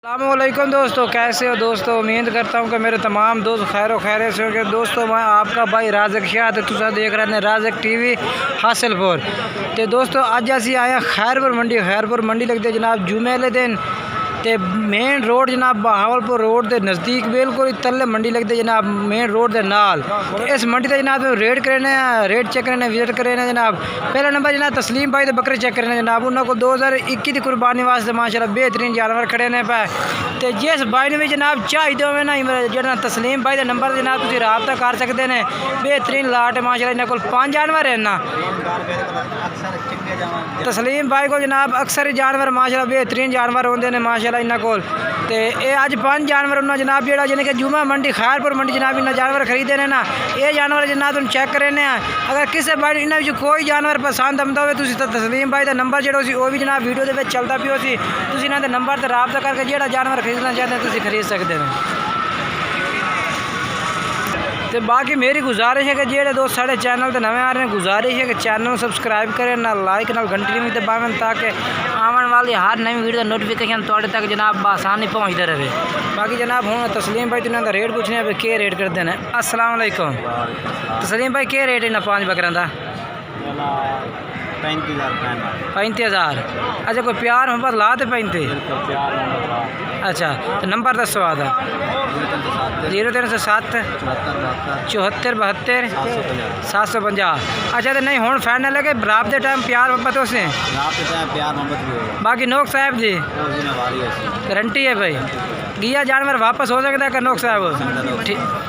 अस्सलामुअलैकुम दोस्तों, कैसे हो दोस्तों। उम्मीद करता हूँ कि मेरे तमाम दोस्त खैर खैरियत से होंगे। दोस्तों मैं आपका भाई राज़क शाह ते तुसा देख रहे हैं राज़क टीवी हासिलपुर। तो दोस्तों अज असी आए खैरपुर मंडी लगती है जनाब जुमे वाले दिन। तो मेन रोड जनाब बहावलपुर रोड के नज़दीक बिल्कुल तले मंडी लगती है जनाब मेन रोड के नाल। तो इस मंडी से जनाब रेट करने रेट चेक करने विजिट करने जनाब। पहला नंबर जनाब तस्लीम भाई के बकरे चेक करने जनाब। उन्होंने 2021 की कुर्बानी वास्ते माशाल्लाह बेहतरीन जानवर खड़े ने पे। तो जिस भाई ने भी जनाब चाहिए हो ना जो तस्लीम भाई का नंबर जनाब तुम रबता कर सकते हैं। बेहतरीन लाट है माशाल्लाह। इन्होंने को 5 जानवर है ना तस्लीम भाई को जनाब अक्सर ही जानवर माशाल्लाह बेहतरीन जानवर होंगे ने माशाल्लाह इन्होंने को। तो ये अज 5 जानवर उन्होंने जनाब जो जिन्हें कि जुमा मंडी खैरपुर मंडी जनाब इन्हें जानवर खरीदे ने ना। ये जानवर जनाब तुम चेक करने। अगर किसी भाई इन्होंने कोई जानवर पसंद आता हो तो तस्लीम भाई का नंबर जो भी जनाब वीडियो के चलता पियो सी इन्होंने नंबर से रबता करके जो जानवर खरीदना चाहते हैं तुम खरीद सकते हैं। तो बाकी मेरी गुजारिश है कि जो दोस्त साढ़े चैनल पर नवे आ रहे हैं गुजारिश है कि चैनल सब्सक्राइब करें ना लाइक ना घंटी में दबावें ताकि आने वाली हर नई वीडियो का नोटिफिकेशन थोड़े तक जनाब आसानी पहुँचते रहे। बाकी जनाब हूँ तस्लीम भाई इन्होंने रेट पूछने पे क्या रेट करते हैं। अस्सलाम वालेकुम तस्लीम भाई क्या रेट है 5 बकरों का। 35,000। अच्छा कोई प्यार मोहब्बत ला तो 35। अच्छा तो नंबर दसो आता 0307 74 72 750। अच्छा तो नहीं हूँ फाइनल है कि रात के टाइम प्यार मोहब्बत उसे बाकी नोक साहब जी गारंटी है भाई गिया जानवर वापस हो सकता है कि नोक साहब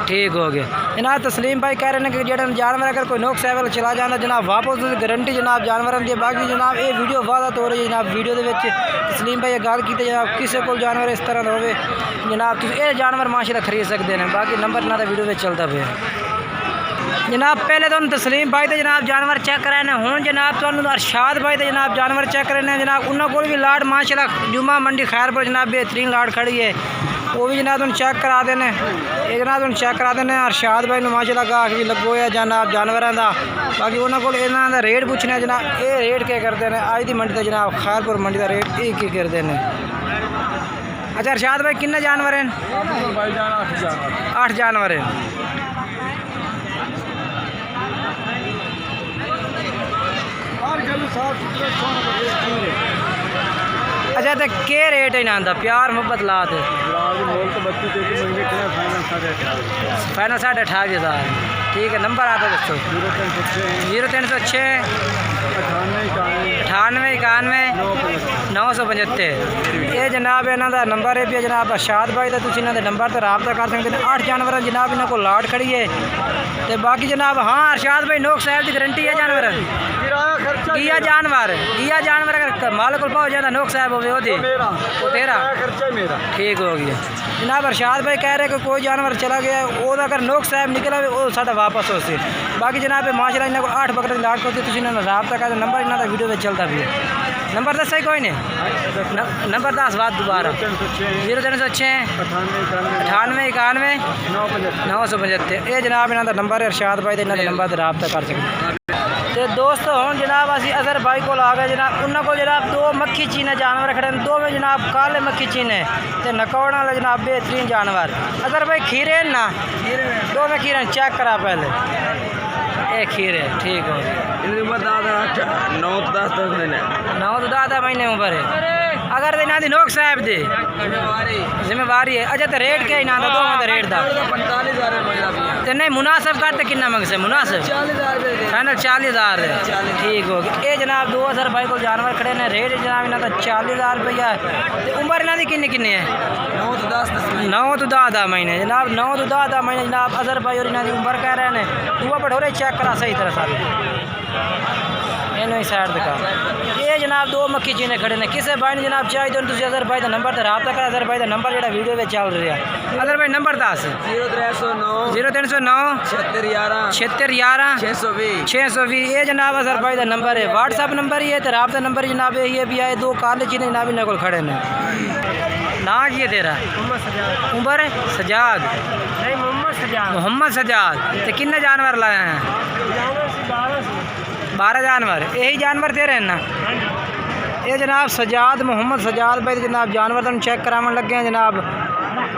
ठीक हो गया जनाब। तस्लीम भाई कह रहे हैं कि जो जानवर अगर कोई नोक साहब चला जाना जनाब वापस तो गारंटी जनाब जानवर की। बाकी जनाब ये वीडियो वादा तो रही है जनाब वीडियो के तस्लीम भाई गल की जनाब किसी को जानवर इस तरह का हो जनाब ये जानवर माशाल्लाह खरीद सकते हैं। बाकी नंबर ना वीडियो में चलता पे जनाब। पहले तो तस्लीम भाई तो जनाब जानवर चेक कराए ने हूँ जनाब तो अरशाद भाई तो जनाब जानवर चेक कराने जनाब। उन्होंने को भी लाट माशाल्लाह जुमा मंडी खैरपुर जनाब बेहतरीन लाट खड़ी है वो भी जनाब तुम चेक करा देने। ये जनाब तुम चेक करा देने अरशाद भाई माशाल्लाह गाहक भी लगो है जनाब जानवरों का। बाकी उन्होंने को इन्हों का रेट पूछने जनाब ये रेट क्या करते हैं अज की मंडी का जनाब खैरपुर मंडी का रेट ये की करते हैं। अच्छा अरशाद भाई किन्ने जानवर हैं। 8 जानवर हैं। अच्छा तो क्या रेट है इन्हों का प्यार मोहब्बत ला तो फाइनल 18,500। ठीक है नंबर आता दोस्तों 0306 98 91 975। ये जनाब इन्हों का नंबर है भी जनाब अरशाद भाई का तुम इन्होंने नंबर से रबता कर सकते हैं। 8 जानवर जनाब इन्हों को लाट खड़ी है। तो बाकी जनाब हाँ अरशाद भाई नोक साहब की गारंटी है जानवर गिया जानवर अगर माल को पाओ जाता नोक साहब हो तेरा ठीक हो गया जनाब। अरशाद भाई कह रहे कि कोई जानवर चला गया वो अगर नोक साहब निकला वो साढ़ा वापस हो से। बाकी जनाब माशाल्लाह इन्होंने को 8 बकरे लाट करती तुम इन्होंने रबता कर नंबर इन्हों का वीडियो में चलता भी नंबर दस ही कोई नहीं नंबर 10 बात दोबारा 0306 98 91 975। ये जनाब इन्हों का नंबर है अरशाद भाई तो इन्होंने नंबर से रबता कर सकते। तो दोस्तों हम जनाब असी अजहर भाई को आ गए जनाब। उन्होंने को जनाब 2 मक्खी चीने जानवर खड़े 2 में जनाब काले मक्खी चीने तो नकौड़ वाले जनाब बेहतरीन जानवर। अजहर भाई खीरे ना 2 में खीरे चेक करा पहले ये खीरे ठीक हो 9-10 महीने उम्र है। अगर इन्हों की नोक साहब दी जिम्मेवारी है। अच्छा तो रेट क्या इन्हों का 2 में रेट का 45,000 तो नहीं मुनासिब करते कितना मंगसे मुनासिब फाइनल 40,000 है ठीक हो गया। ये जनाब 2 भाई को जानवर खड़े ने रेट जनाब इन्हों का 40,000 रुपया। तो उम्र इन्हों की किन्नी है 9 तो 10 महीने जनाब 9 तो 10 महीने जनाब। अजहर भाई और इन्हों की उम्र कह रहे हैं हुआ पठोरे चेक करा सही तरह सारे इन्हों साइड दिखा। ये जनाब 2 मक्खी चीने खड़े ने किसी भाई ने जनाब चाहिए तो तुम अजहर भाई का नंबर से रबता कर। अजहर भाई का नंबर जो वीडियो में चल रहा है अजहर भाई नंबर 10 0309 76 11 620। ये जनाब अजहर भाई का नंबर है व्हाट्सअप नंबर ही है तो रबता नंबर जनाब यही है भी आए 2 काले चीने जनाब इन्हों को खड़े ने। ना की तेरा उम्र सजाद मोहम्मद सजाद। तो किन्ने जानवर लाए हैं 12 जानवर यही जानवर तेरे हैं ना। ये जनाब सजाद मोहम्मद सजाद भाई जनाब जानवर तुम चेक करावन लगे हैं जनाब।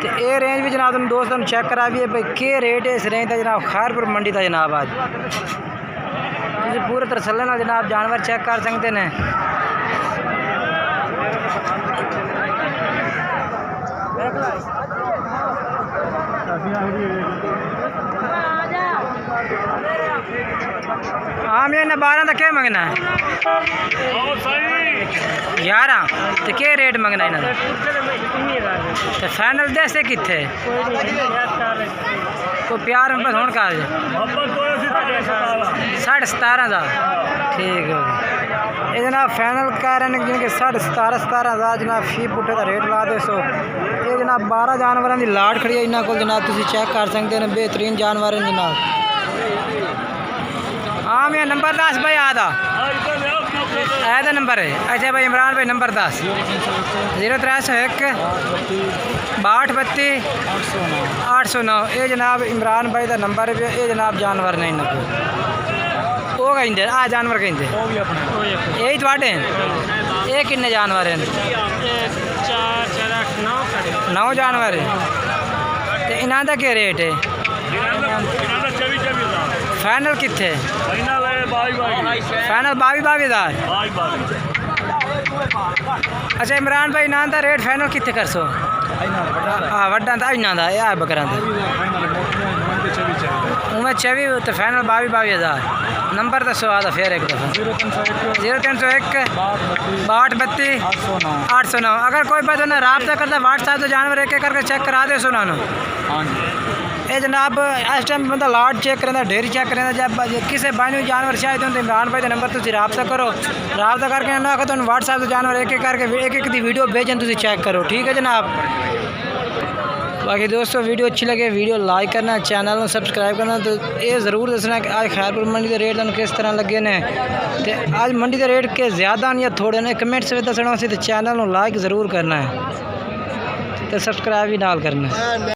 तो ये रेंज भी जनाब तुम दोस्तों चेक करा भी है भाई के रेट है इस रेंज का जनाब खैरपुर मंडी का जनाब। आज पूरे तरसले ना जनाब जानवर चेक कर सकते हैं। हाँ मैं 12 का क्या मंगना है 11 तो क्या रेट मंगना इन्होंने तो फाइनल दस कितने को प्यार में बस होने का 17.5 का ठीक है ये जनाब फाइनल कह रहे हैं जिनके 17,500 जनाब फी पुट्ठे का रेट ला दे सो। ये जनाब 12 जानवरों की लाट खड़ी है इन्होंने को जनाब तुम चेक कर सकते हैं बेहतरीन जानवर हैं जनाब। हाँ मैं नंबर 10 भाई आधा ऐसा नंबर है। अच्छा भाई इमरान भाई नंबर 10 0301 62 809 ये जनाब इमरान भाई का नंबर है। ये जनाब जानवर नहीं इन्होंने वो कहेंगे आ जानवर कहेंगे यही थोड़े ये किन्ने जानवर हैं 9 जानवर है। तो इन्हों का क्या रेट है फाइनल कितने फाइनल 22,000। अच्छा इमरान भाई इन्हों का रेट फाइनल कितने कर सो हाँ वड्डा था इन्हों का यह बकरा उमें 24 तो फाइनल 22,000। नंबर दसो आता फिर एक दफ़ा 0301 62 809। अगर कोई बात उन्हें रब्ता करता व्हाट्सएप तो जानवर एक करके चेक करा दे सुना ये जनाब इस टाइम बंदा लाट चेक करें डेयरी चेक करें जब किसी भाई जानवर चाहिए तो इमरान भाई का नंबर तुम रब्ता करो रब्ता करके आखो तो व्हाट्सएप तो जानवर एक करके एक दी वीडियो भेजें तुम चेक करो ठीक है जनाब। बाकी दोस्तों वीडियो अच्छी लगे वीडियो लाइक करना चैनल में सब्सक्राइब करना। तो ये ज़रूर दसना कि आज खैरपुर मंडी के रेट किस तरह लगे ने तो आज मंडी के रेट के ज़्यादा या थोड़े ने कमेंट्स में दसना तो चैनल में लाइक ज़रूर करना है तो सब्सक्राइब भी नाल करना है।